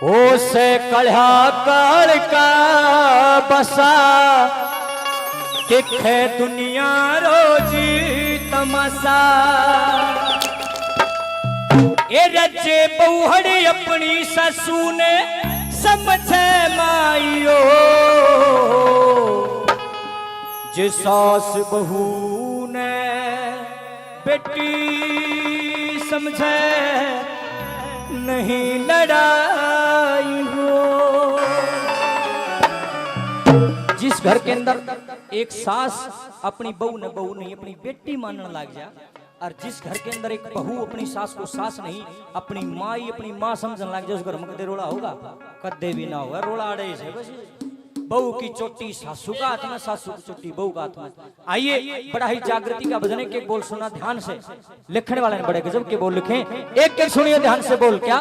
ओसे कढ़ा काल का बसा दिखे दुनिया रोजी तमाशा। ए रजे बहुड़ी अपनी ससू ने समझे माइयो, जे सास बहू ने बेटी समझे नहीं लड़ाई हो। जिस घर के अंदर एक सास अपनी बहू ने बहू नहीं अपनी बेटी मानने लग जा, और जिस घर के अंदर एक बहू अपनी सास को सास नहीं अपनी माई अपनी माँ समझने लग जाए, उस घर में कदे रोड़ा होगा? कदे भी ना होगा। रोड़ा अड़े से बस बहू की चोटी सासू का हाथ में, सासू की चोटी बहू का हाथ में। आइए बड़ा ही जागृति का भजन के बोल सुना ध्यान से। लिखने वाले ने बड़े गजब के बोल लिखे, एक एक सुनिए ध्यान से बोल। क्या?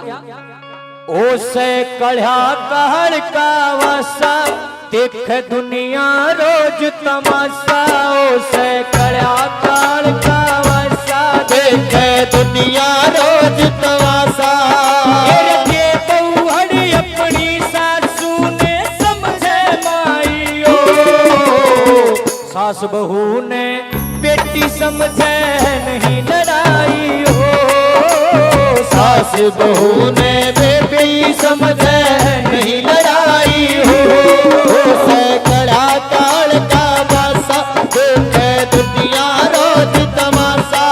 ओसे कढ़ा कहर का वसा देख दुनिया रोज तमाशा। ओसे कढ़ा कहर का वसा देख दुनिया रोज तमाशा। सास बहू ने बेटी समझे नहीं लड़ाई हो। सास बहू ने बेटी समझे नहीं लड़ाई हो। से कड़ा काल का बासा देखे दुनिया रोज तमाशा।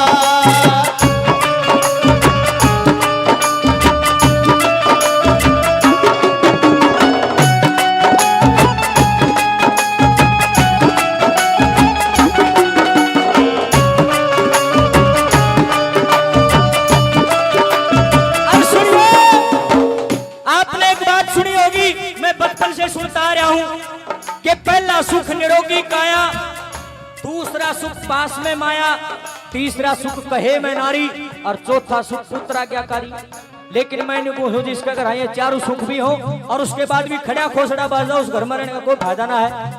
सुनता रहा हूं कि पहला सुख निरोगी काया, दूसरा सुख पास में माया, तीसरा सुख कहे में नारी, और चौथा सुख पुत्राज्ञाकारी। लेकिन मैंने पूछो जिसका अगर ये चारों सुख भी हो और उसके बाद भी खड़ा खोसड़ा बाजा, उस घर में रहने का कोई फायदा ना है।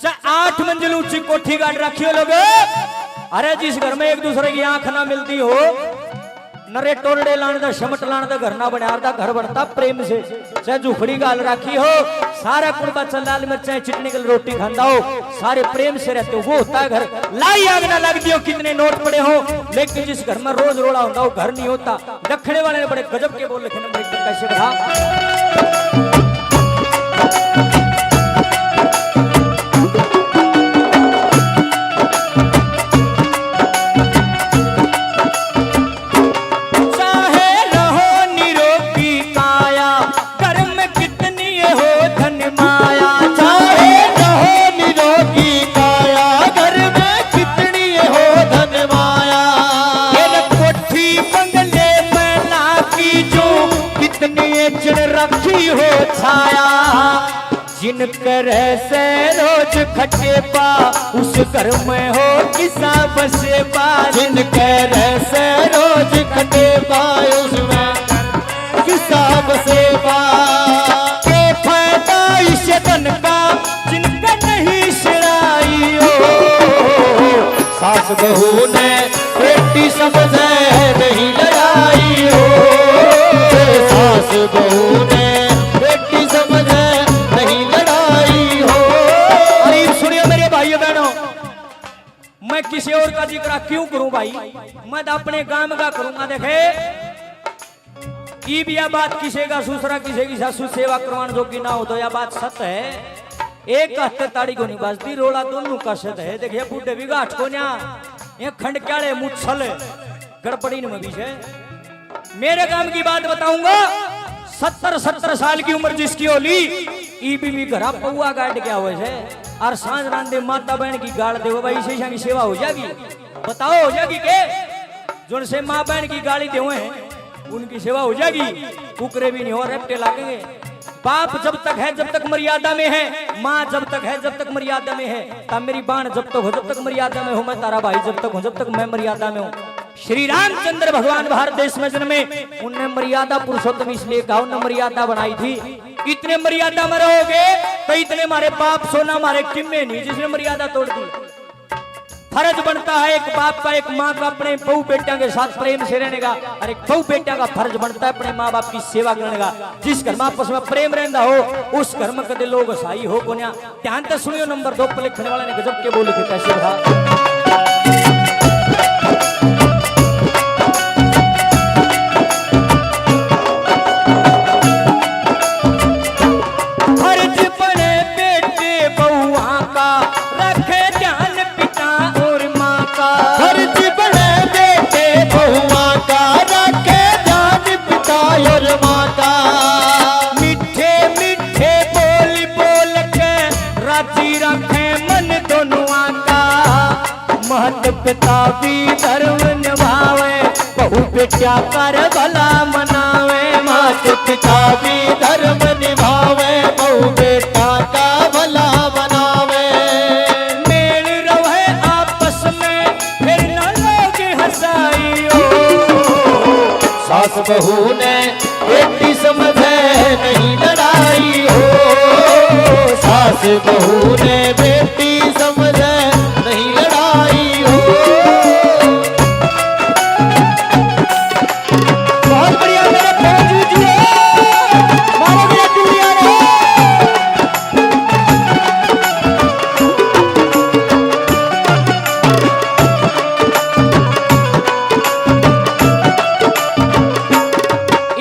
चाहे 8 मंजिल ऊंची कोठी गाड़ रखी हो लोग, अरे जिस घर में एक दूसरे की आंख ना मिलती हो, नरे टोरडे लाने दा शमट लाने दा घर ना बनारदा, घर बनता प्रेम से। चाहे झुपड़ी गाल राखी हो, सारा कुड़बा चल लाल मिर्चाई चिटने के रोटी खांदा हो, सारे प्रेम से रहते हो, वो होता है घर। लाई आग ना लग दियो कितने नोट पड़े हो, लेकिन जिस घर में रोज रोड़ा होता वो घर नहीं होता। दखने वाले ने बड़े गजब के बोल लिखे नंबर 1 कैसे कहा। रखी हो छाया जिनकर से रोज खटे पा, उस घर में हो किसा बसे पा। जिनकर से रोज खटे पा, उसमें किसा बसे पा। के फायदा इस धन का जिनका नहीं सिराई हो। सास बहू ने बेटी समझे नहीं लड़ाई हो। सास बहू ने बेटी समझे नहीं लड़ाई हो। अरे सुनिए मेरे भाइयों बहनों, मैं किसी और का जिक्र क्यों करूं भाई, मैं अपने गांव का करूंगा। देखे की भी यह बात किसी का ससुरा किसी की सासू सेवा करवाने जोगी ना हो तो यह बात सत्य है। एक हफ्ते ताड़ी को नहीं बजती, रोला दोनों का सत्य है। देखिए बूढ़े भी गाठ को ना ये खंड क्याड़े मुछल गड़बड़ी में भी है। मेरे काम की बात बताऊंगा, 70 साल की उम्र जिसकी होली भी घरा पौआ गाड़ गया हुआ है, और सांझ रांधे माता बहन की गाड़ दे भाई, इसे की सेवा हो जाएगी? बताओ हो जाएगी के? जो से माँ बहन की गाड़ी दे हुए हैं उनकी सेवा हो जाएगी? कुकरे भी नहीं हो, रट्टे लागेंगे। बाप जब तक है जब तक मर्यादा में है, माँ जब तक है जब तक मर्यादा में है, तब मेरी बाण जब तक हो जब तक मर्यादा में हो, मैं तारा भाई जब तक हूँ जब तक मैं मर्यादा में हूँ। श्री रामचंद्र भगवान भारत देश में जन्मे, उनने मर्यादा पुरुषोत्तम इसलिए कहा, उन्होंने मर्यादा बनाई थी। इतने मर्यादा में रहोगे तो इतने हमारे बाप सोना हमारे किम्मे नहीं, जिसने मर्यादा तोड़ दी। फर्ज बनता है एक बाप का, एक माँ का अपने बहू बेटिया के साथ प्रेम से रहने का, और एक बहू बेटिया का फर्ज बनता है अपने माँ बाप की सेवा करने का। जिस घर में आपस में प्रेम रहता हो उस घर में कदे लोग सही हो को। ध्यान से सुनियो, नंबर 2 पर लिखने वाले ने गजब के बोले थे कैसे था। पिता भी धर्म निभावे, बहु बेटा कर भला मनावे। मात पिता भी धर्म निभावे, बहु बेटा का भला मनावे। मेल रहे आपस में फिर न लोग हंसाई हो। सास बहू ने बेटी समझे नहीं लड़ाई हो। सास बहू ने बेटी समझे नहीं लड़ाई हो। बहुत बढ़िया मेरे फौजी जी, मारो मेरा दुनिया रे।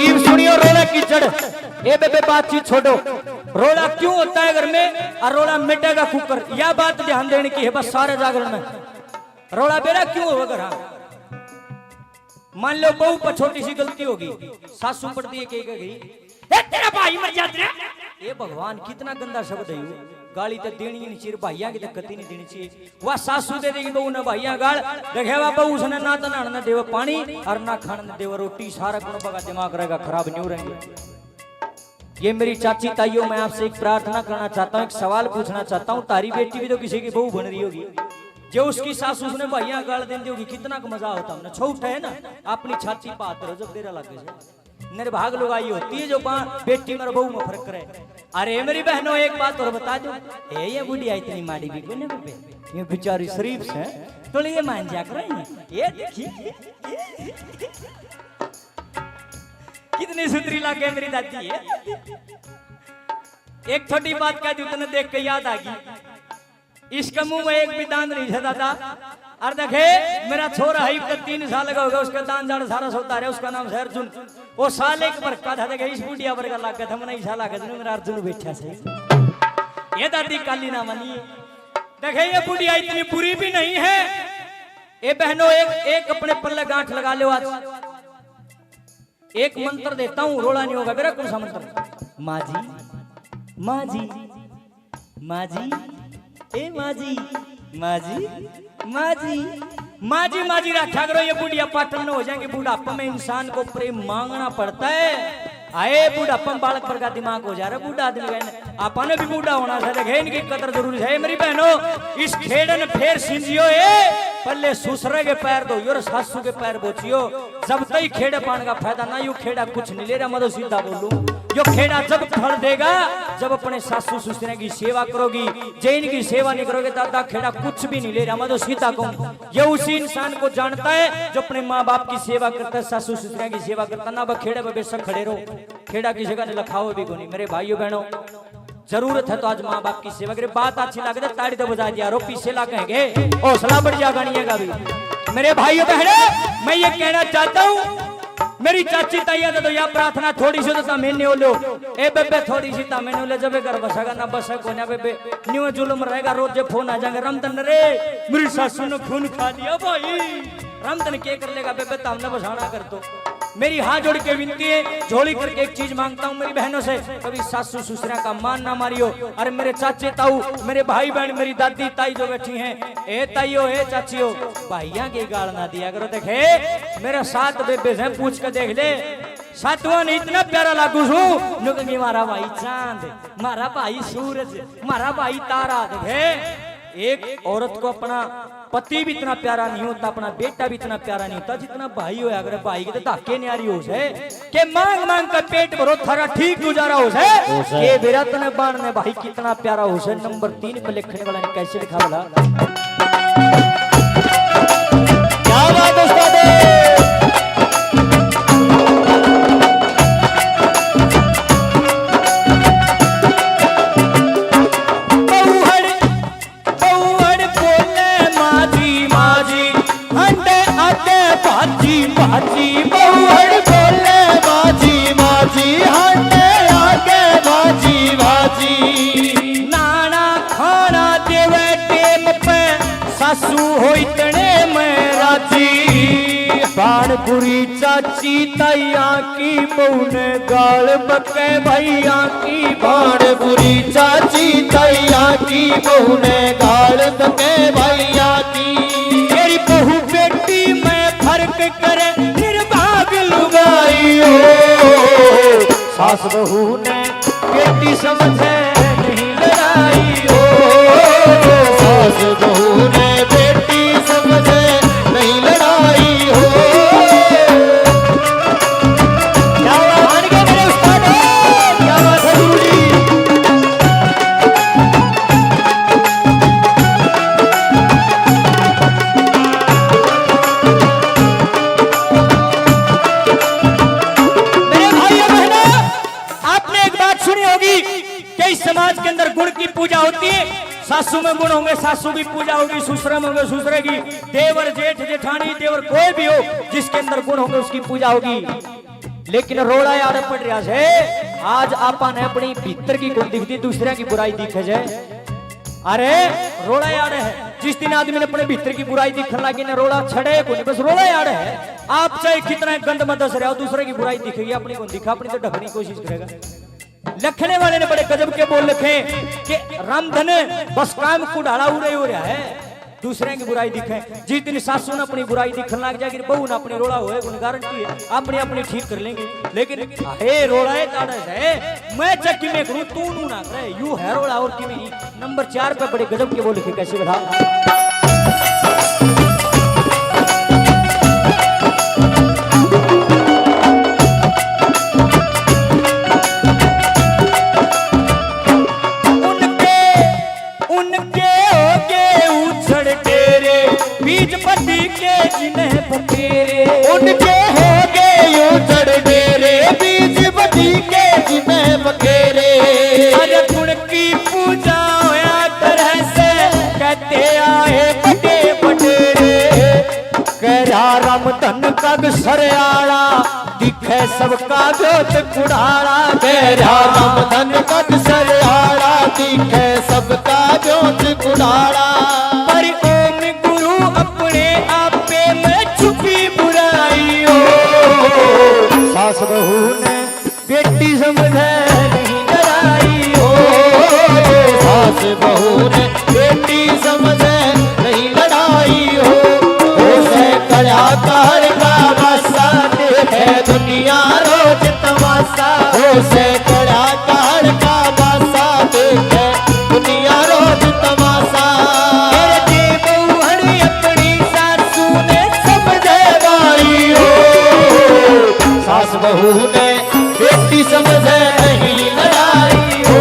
इब सुनियो रोला की जड़, ये बेबे बातचीत छोड़ो। रोला क्यों होता है घर में और रोला मिटेगा कुकर, यह बात ध्यान देने की है बस सारे जागरण में। रोला बेरा क्यों होगा घर? मान लो बहू पर छोटी सी गलती होगी, सासू पड़ती है कही गई तेरा भाई मर जाता है। ये भगवान कितना गंदा शब्द है यू। गाली तो देनी नहीं चाहिए, भाइया की दिक्कत ही नहीं देनी चाहिए। वह सासू दे देगी बहू ने भाइया गाल देखे वह बहू उसने ना तो नहाने देव पानी और ना खाने देव रोटी, सारा गुण बगा दिमाग रहेगा खराब नहीं रहेंगे। ये मेरी चाची ताइयों, मैं आपसे एक प्रार्थना करना चाहता हूँ, एक सवाल पूछना चाहता हूँ। तारी बेटी भी तो किसी की बहू बन रही होगी, जो उसकी सासू उसने भैया गाल देती होगी, कितना का मजा होता है ना। छोट है ना अपनी छाती पात रहो जब देरा लगे से निर्भाग लोग आई होती है जो बेटी मेरे बहू में फर्क करे। अरे मेरी बहनों एक बात और बता दो, ये बुढ़िया इतनी माड़ी भी कोई पे, ये बेचारी शरीफ से तो ये मान जा कर ये देखिए कितनी सुथरी लागे मेरी दादी है। एक छोटी बात कह दी उतने देख के याद आ गई, इसके मुंह में एक भी दांत नहीं था दादा। और देखे मेरा छोरा है 3 साल का होगा, उसका दांत जान सारा सोता है, उसका नाम है अर्जुन। वो साल एक बरका था, देखे इस बुढ़िया वर्गा लागे था मैंने ऐसा लागे मेरा अर्जुन बैठा से। ये दादी काली ना मानी, देखे ये बुढ़िया इतनी बुरी भी नहीं है। ए बहनों एक अपने पल्ले गांठ लगा लो आज। एक मंत्र देता हूं, रोड़ा नहीं होगा मेरा। कौन सा मंत्र? माँ जी माँ जी माँ जी, ए माँ जी माँ जी माँ जी माँ जी माँ जी रखा करो। ये बुढ़िया पाटन हो जाएंगे। बुढ़ापा में इंसान को प्रेम मांगना पड़ता है। आए बुढ़ापा में बालक पर का दिमाग हो जा रहा है। बूढ़ा आदमी आपने भी बूढ़ा होना था, देखे इनकी कदर जरूरी है। मेरी बहनों इस खेड़न फेर सिंजियो पल्ले सुसरे के पैर दो और सासू के पैर बोचियो। जब तक खेड़े पान का फायदा ना, यू खेड़ा कुछ नहीं ले रहा। मैं तो सीधा बोलूं, यो खेड़ा जब फल देगा जब अपने सासू ससुर की सेवा करोगी। जैन की सेवा नहीं करोगे दादा, खेड़ा कुछ भी नहीं ले रहा। मैं तो सीधा कहूं, ये उसी इंसान को जानता है जो अपने माँ बाप की सेवा करता है, सासू ससुर की सेवा करता ना। वह खेड़े में बेशक खड़े रहो, खेड़ा की जगह ने लखाओ भी कोनी। मेरे भाइयों बहनों जरूरत है तो आज माँ बाप की सेवा करे। बात अच्छी लगे तो ताड़ी तो बजा दिया, रो पीछे ला कहेंगे हौसला बढ़ जा गानिया का भी। मेरे भाइयों बहनों मैं ये कहना चाहता हूँ, मेरी चाची ताइया तो या प्रार्थना थोड़ी सी तो मैंने बोलो ए बेबे थोड़ी सी ता मैंने बोले जब घर बसेगा ना बस को ना बेबे न्यू जुलम रहेगा। रोज फोन आ जाएंगे, रमतन रे मेरी सासू ने खून खा दिया भाई। रमतन क्या कर लेगा बेबे, तमने बसाना कर दो। मेरी हाथ जोड़ के विनती है, झोली करके एक चीज मांगता हूँ मेरी बहनों से, कभी सासू ससुरा का मान ना मारियो। अरे मेरे चाचे ताऊ, मेरे भाई बहन, मेरी दादी ताई जो बैठी हैं, ए ताइयो ए चाचियो, भाइया की गाल ना दिया करो। देखे मेरे 7 बेबे से पूछ के देख ले, 7वां ने इतना प्यारा लागू छू नुकंगी मारा भाई चांद, मारा भाई सूरज, मारा भाई तारा। देखे एक औरत को अपना पति भी इतना प्यारा नहीं होता, अपना बेटा भी इतना प्यारा नहीं होता जितना भाई हो। अगर भाई के तो धाके न्यारी हो जाए के मांग मांग कर पेट भरो थारा ठीक गुजारा हो जाए, के विरत ने बाण ने भाई कितना प्यारा हो जाए। नंबर 3 पे लिखने वाला ने कैसे लिखा बोला, क्या बात है उस्ताद। बहुहड़ बोले माजी माजी हंडे आगे भाजी भाजी बहुहड़ बोले बाजी बाजी हंडे आगे बाजी बाजी। नाना खाना देवे टेम पे सासू होई तने में राजी बाणपुरी चाची तैया की बहू ने गाल बके भैया की बाणपुरी चाची तैया की बहू ने गाल बके भैया की। मेरी बहू बेटी में फर्क करे निर्भाग लुगाई हो सास बहू ने बेटी समझे नहीं लड़ाई हो सास बहू ने बेटी समझे नहीं लड़ाई हो। क्या मान गए मेरे उस्ताद क्या बात है गुरु जी। मेरे भाइयों बहनों आपने एक बात सुनी होगी कि इस समाज के अंदर गुण की पूजा होती है। सासू में गुण होंगे सासू की पूजा होगी, ससुर में होंगे ससुरे की, देवर जेठ जेठानी देवर कोई भी हो जिसके अंदर गुण होंगे उसकी पूजा होगी। लेकिन रोड़ा यार पड़ रहा है आज आपा ने अपनी भीतर की गुण दिखती दूसरे की बुराई दिखे जाए। अरे रोड़ा यार है जिस दिन आदमी ने अपने भीतर की बुराई दिखने लगी ना रोड़ा छड़े को नहीं बस रोड़ा यार है। आप चाहे कितना गंद मत दस रहे हो दूसरे की बुराई दिखेगी अपनी को दिखा अपनी तो ढकने की कोशिश करेगा। लखने वाले ने बड़े गजब के बोल लिखे कि रामधन बस काम कुड़ाड़ा उड़े हो रहा है दूसरे की बुराई दिखे। जिस दिन सासू ने अपनी बुराई दिखने लग जाएगी बहू ने अपनी रोड़ा होए गारंटी है अपनी अपनी ठीक कर लेंगे। लेकिन हे रोड़ा है ताड़स है मैं चक्की में करूं तू नू ना करे यू है रोड़ा और कि में नंबर 4 पे बड़े गजब के बोल लिखे कैसे बता। बीज पति के जिन्हें बतेरे उनके हो गए उजड़ डेरे बीज बदी के जिन्हें बखेरे। अरे गुण की पूजा होया तरह से कहते आए बड़े बटेरे कह रामधन कग सरयाड़ा दिखे सबका जोत कुड़ाड़ा कह रामधन कद सरयाड़ा दिखे सबका जोत कुड़ाड़ा। पर ओम गुरु अपने आपे में छुपी बुराई हो सास बहू ने बेटी समझे नहीं लड़ाई हो सास बहू ने बेटी समझे नहीं लड़ाई हो। उसे कड़ा कार का बसा देखे दुनिया रोज तमाशा। उसे कड़ा कार का बसा देखे दुनिया रोज तमाशा। सास बहू ने बेटी समझे नहीं लड़ाई हो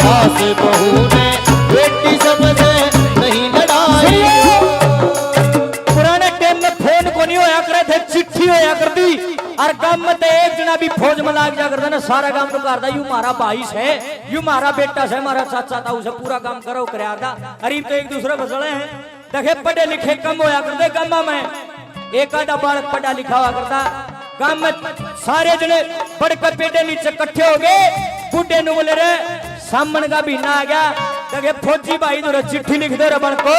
सास बहू ने बेटी समझे नहीं लड़ाई हो। पुराने टाइम में फोन को नहीं होया करे थे चिट्ठी होया करती और गांव में तो एक जना भी फौज में लाग जा करता ना सारा काम तो करता यू मारा भाई है यू मारा बेटा है मारा चाचा था उसे पूरा काम करो करादा। अरे तो एक दूसरे बसड़े हैं देखे पढ़े लिखे कम होया करते गांव में एक आधा बालक पढ़ा लिखा हुआ करता गांव में सारे जने पढ़कर पेटे नीचे इकट्ठे हो गए बूढ़े नु बोले रे सामन का भी ना आ गया देखे फौजी भाई तो चिट्ठी लिख दे रबड़ को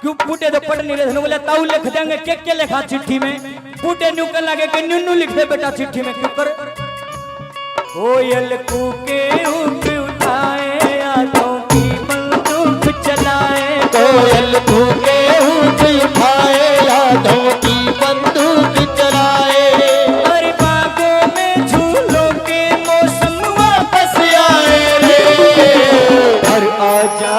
क्यों बूढ़े तो पढ़ नहीं रहे बोले ताऊ लिख देंगे क्या लिखा चिट्ठी में बूढ़े न्यू कर लगे कि न्यू लिख दे बेटा चिट्ठी में क्यों कर कोयल कूके उठाए यादों की बंदूक चलाए कोयल कूके उठाए यादों की बंदूक चलाए। हर बागों में झूलों के मौसम वापस आए हर आजा